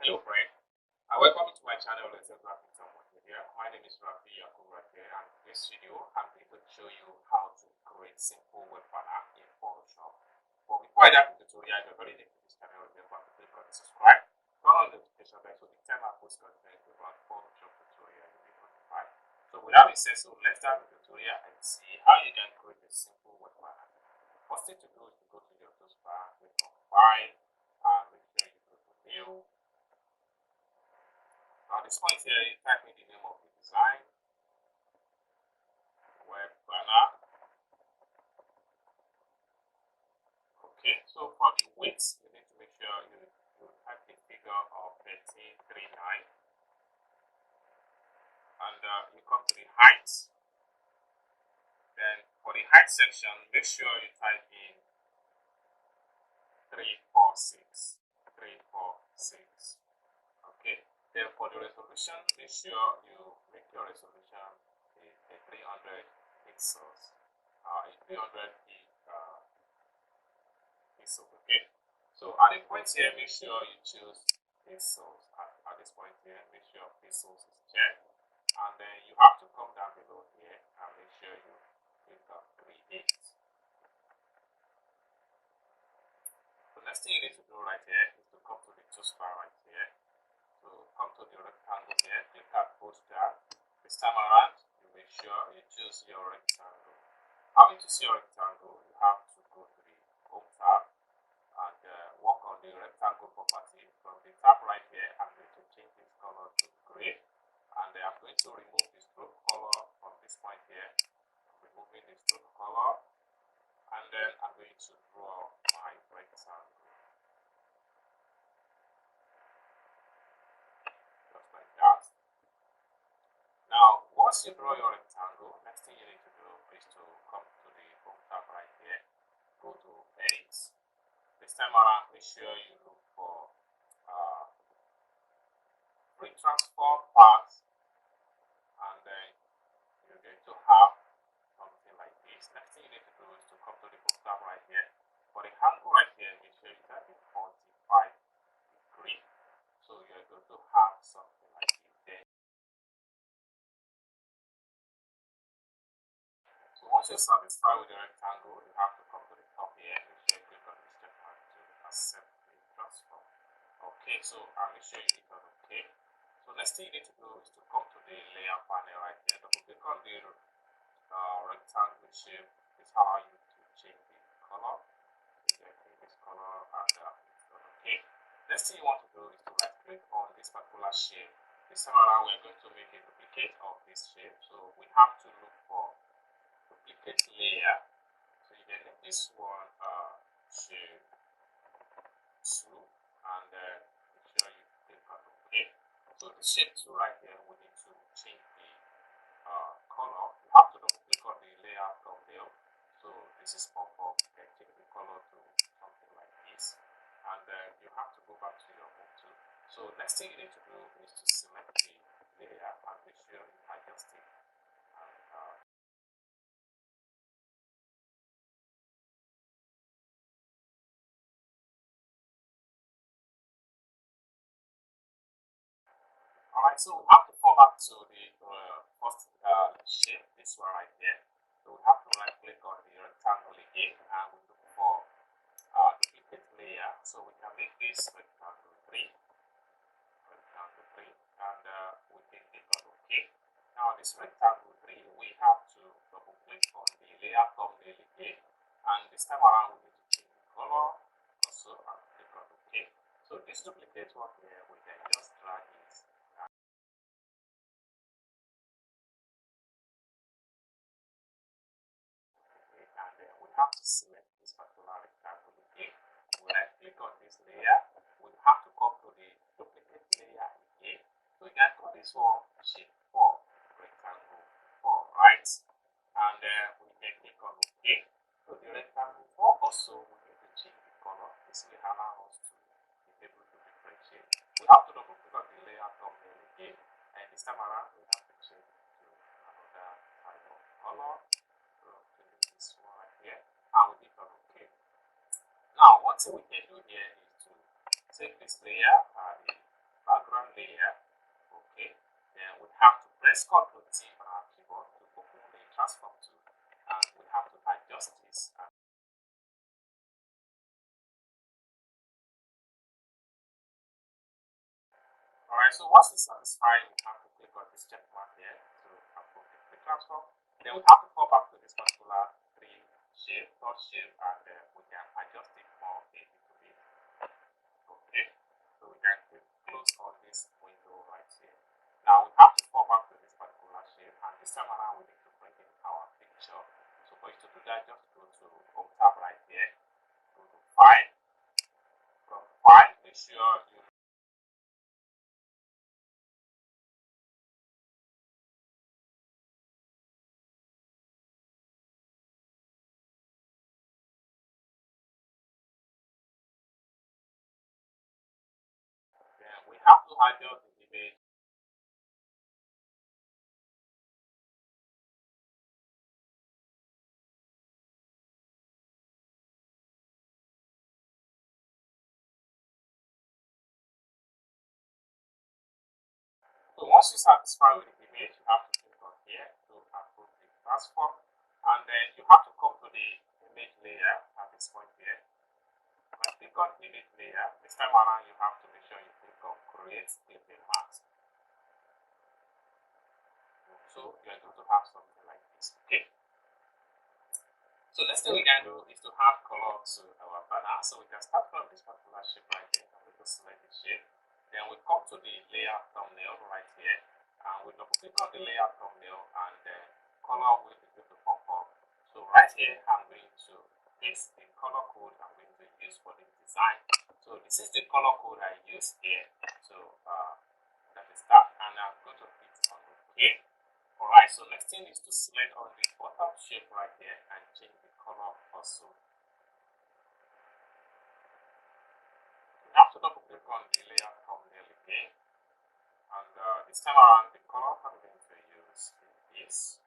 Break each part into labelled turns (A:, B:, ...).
A: Hello friend, welcome to my channel. Let's talk about someone here. My name is Rafi Yakub right here, and in this video I'm going to show you how to create simple web banner in Photoshop. But before I dive into the tutorial, if you're already new to this channel, remember to click on the subscribe, turn on the notification bell so the time I post content about Photoshop tutorial you'll be notified. So without being said, let's dive into the tutorial and see how you can create a simple web banner. First thing to do is to go to your toolbar, click on File, and make sure you go to New. At this point here, you type in the name of the design, web banner. Okay, so for the width, you need to make sure you type a figure of 1339. And you come to the height. Then for the height section, make sure you type in 346. 346. Okay, then for the resolution, make sure you make your resolution a 300 pixels. A 300 pixels. Okay, so at the point here, make sure you choose pixels. At this point here, make sure pixels is checked, and then you have to come down below here and make sure you click on 38. The next thing you need to do right here is to come to the toolbar right here. So come to the rectangle here, click on poster. This time around, you make sure you choose your rectangle. Having to see your rectangle, you have to go to the home tab and work on the rectangle property. From the tab right here, I'm going to change this color to gray, and I'm going to remove the stroke color from this point here. I'm removing the stroke color, and then I'm going to draw my rectangle just like that. Now, once you draw your rectangle, next thing you need to do is to come to the home tab right here, go to edit. This time around, make sure you look for free transform path, and then you're going to have something like this. Next thing you need to do is to come to the book tab right here. For the angle right here, make sure you type in 45 degree. So you're going to have something like this there. So once you're satisfied with the rectangle, you have to come to the top here. Make sure you click on this step to accept the transform. Okay, so I'll make sure you click on OK. So next thing you need to do is to come to the layer panel right here. Double click on the rectangle shape. This is how you change the color. So you can this color and okay. Next thing you want to do is to right click on this particular shape. This time around we're going to make a duplicate of this shape. So we have to look for duplicate layer. So you can name this one shape 2, and then make sure you click on OK. So the shape 2 right here, we need to change the color. You have to double click on the layer thumbnail. So this is pop-up, and change the color to something like this, and then you have to go back to your home tool. So next thing you need to do is to select the layer and make sure you adjust it. And, Alright, so we have to fall back to the first shape, this one right here. So we have to right click on the rectangle again, and we look for duplicate layer. So we can make this rectangle 3, and we can click on OK. Now this rectangle 3, we have to double click on the layer thumbnail again, and this time around we need to change the color also and click on OK. So this duplicate one here, we can just drag it. And then we have to select this particular rectangle again. We right click on this layer. We have to come to the duplicate layer again. So we can call this one shape 4, rectangle 4, right? And then we can click on OK. So the rectangle 4 also we need to change the color. This will allow us to be able to differentiate. We have to double click on the layer thumbnail again, and this time around we have to change to another type of color. This one right here, and we click on OK. Now, one thing we can do here is to take this layer and background layer. Okay, then we have to press Ctrl T on our keyboard to open the transform tool, and we have to adjust this. Alright, so once it's satisfied, we have to click on this check mark here to approve the quick transform. Then we have to go back to this particular tree shape, dot shape, and we can adjust it for a little bit. Okay, so we can close on this window right here. Now we have to go back to this particular shape, and this time around we need to bring in our picture. So for you to do that, just go to Home tab right here, go to File, from File, make sure you we have to adjust the image. So once you're satisfied with the image, you have to click on here to approve the transform, and then you have to come to the image layer at this point here. When you click on image layer, this time around you have to make sure you click on create building mask. So you're going to have something like this. Okay. So next thing we can do is to add color to our banner. So we can start from this particular shape right here, and we just select the shape. Then we come to the layer thumbnail right here, and we double click on the layer thumbnail, and then color will be going to pop up. So right here, I'm going to paste the color code I'm going to use for the design. So this is the color code I use here. So that is that, and I'm going to hit on OK. Alright, so next thing is to select on the bottom shape right here and change the color also. You have to double click on the layer thumbnail again, and this time around the color I'm going to use is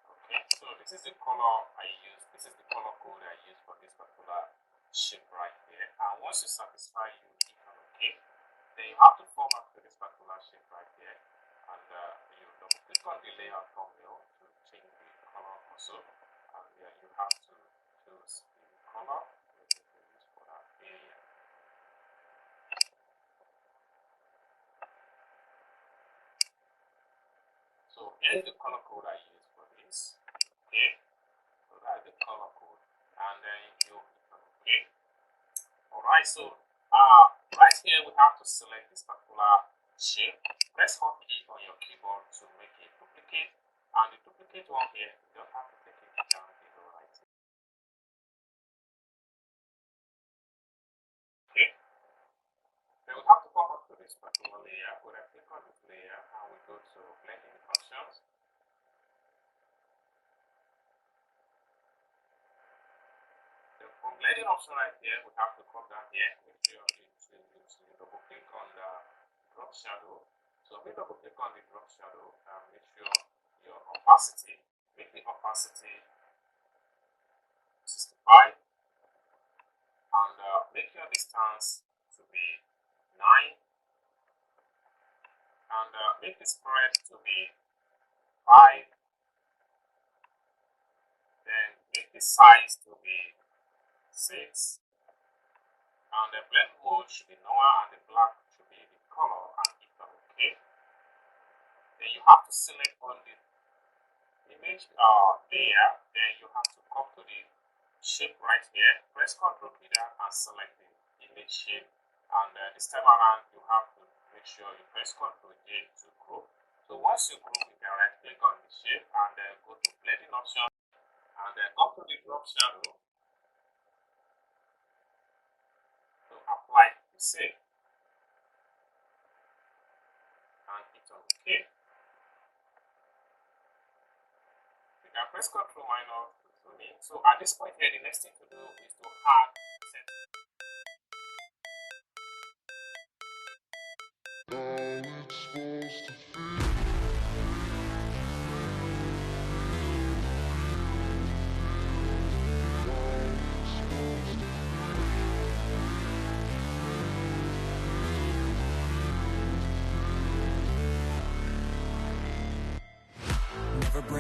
A: okay. So this is the color I use. This is the color code I use for this particular shape right here. And once you satisfy, you click on OK. Then you have to format to this particular shape right here, and you double click on the layer thumbnail to change the color also. And then you have to choose the color for that area. So here's the color code I use for this. Okay, so that's the color code, and then you click on OK. Alright, so right here we have to select this particular shape. Press hotkey on your keyboard to make it duplicate, and the duplicate one here, you just have to take it down below right here. Okay, then we have to come up to this particular layer. When I click on this layer and we go to blending options, from blending option right here, we have to come down here, make sure you double click on the drop shadow. So we double click on the drop shadow and make sure your opacity, make the opacity 65, and make your distance to be 9, and make the spread to be 5, then make the size to be 6, and the blend mode should be normal, and the black should be the color, and hit on OK. Then you have to select on the image layer, then you have to come to the shape right here, press Ctrl key down and select the image shape, and this time around you have to make sure you press Ctrl J to group. So once you group, you can right click on the shape and then go to blending option, and then come to the drop shadow to apply the same, and hit on OK. You can press Ctrl minus to zoom in. So at this point here, the next thing to do is to add set.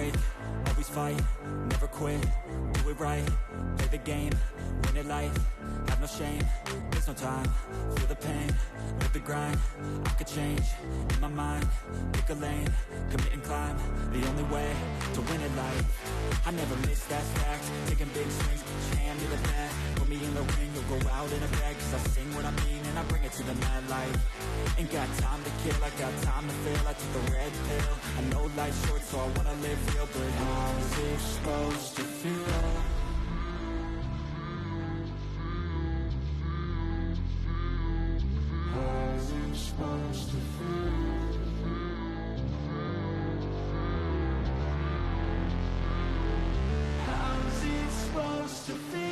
B: break, always fight, never quit, do it right, play the game, win it life, have no shame, there's no time, feel the pain, live the grind, I could change, in my mind, pick a lane, commit and climb, the only way to win it life. I never miss, that's facts, taking big swings, put your hand to the bat, put me in the ring, you'll go out in a bag, cause I sing what I mean and I bring it to the mad light. Ain't got time to kill, I got time to feel, I took the red pill, I know life's short so I wanna live real, but how's it supposed to feel? How's it supposed to feel? How's it supposed to feel?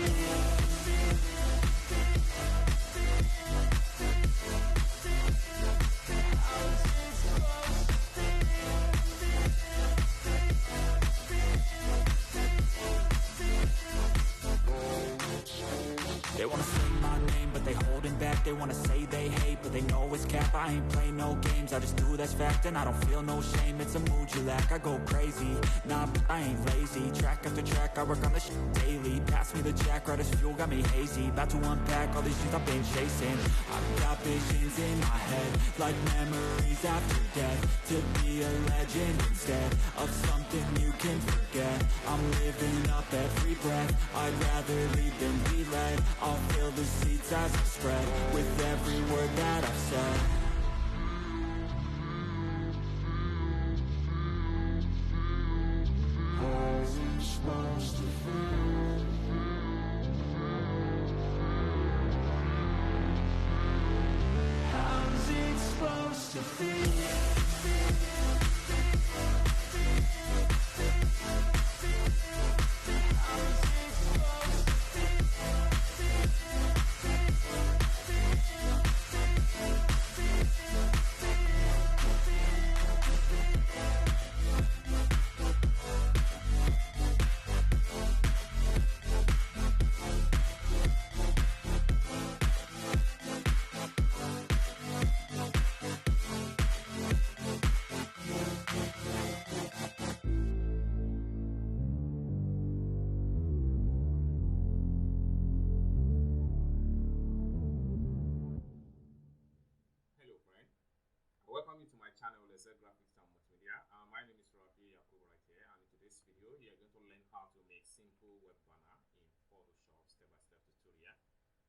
B: They wanna say my name, but they holding back. They wanna say they hate, but they know it's cap. I ain't play no games, I just do that's fact. And I don't feel no shame, it's a mood you lack. I go crazy, nah, but I ain't lazy. Track after track, I work on this shit daily. Pass me the jack, right as fuel, got me hazy. About to unpack all these things I've been chasing. I've got visions in my head, like memories after death. To be a legend instead of something you can forget. I'm living up every breath, I'd rather lead than be led. I'll fill the seats as I spread with every word that I've said. How's it supposed to feel? How's it supposed to feel?
A: Welcome you to my channel, Lesser Graphics and Multimedia. My name is Rafi Yakub right here, and in today's video, you are going to learn how to make simple web banner in Photoshop step-by-step tutorial.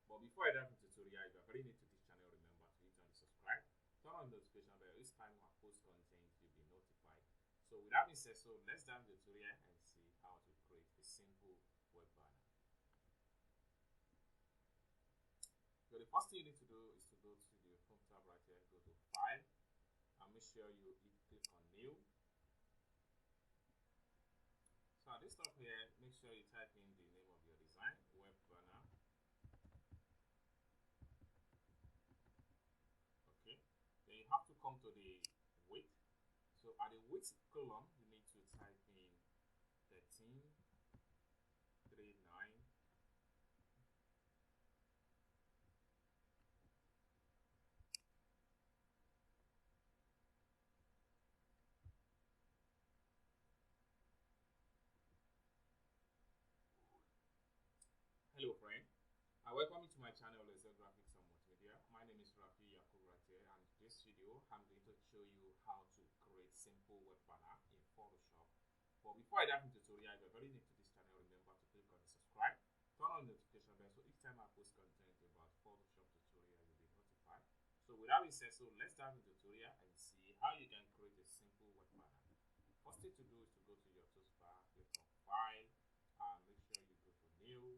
A: But before I dive into the tutorial, if you are very new to this channel, remember to hit on the subscribe, turn on the notification bell. Each time I post content, you'll be notified. So with that being said, let's dive into the tutorial and see how to create a simple web banner. So the first thing you need to do is to go to the home tab right here, go to File, and make sure you click on New. So at this top here, make sure you type in the name of your design, web banner. Okay, then you have to come to the width. So at the width column, you need to type in 1339. Hello friend, I welcome you to my channel, Lesser Graphics and Multimedia. My name is Rafi Yakub right here, and in this video I'm going to show you how to create simple web banner in Photoshop. But before I dive into the tutorial, if you're very new to this channel, remember to click on the subscribe, turn on the notification bell, so each time I post content about Photoshop tutorial, you'll be notified. So with that being said, let's dive into the tutorial and see how you can create a simple web banner. First thing to do is to go to your tools bar, click on File, and make sure you go to New.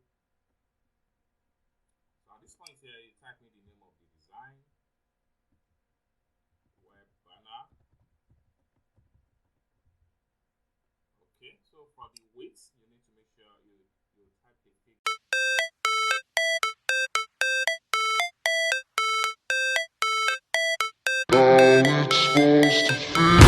A: So at this point here, you type in the name of the design, web banner. Okay, so for the width, you need to make sure you type the figure. How it's supposed to feel.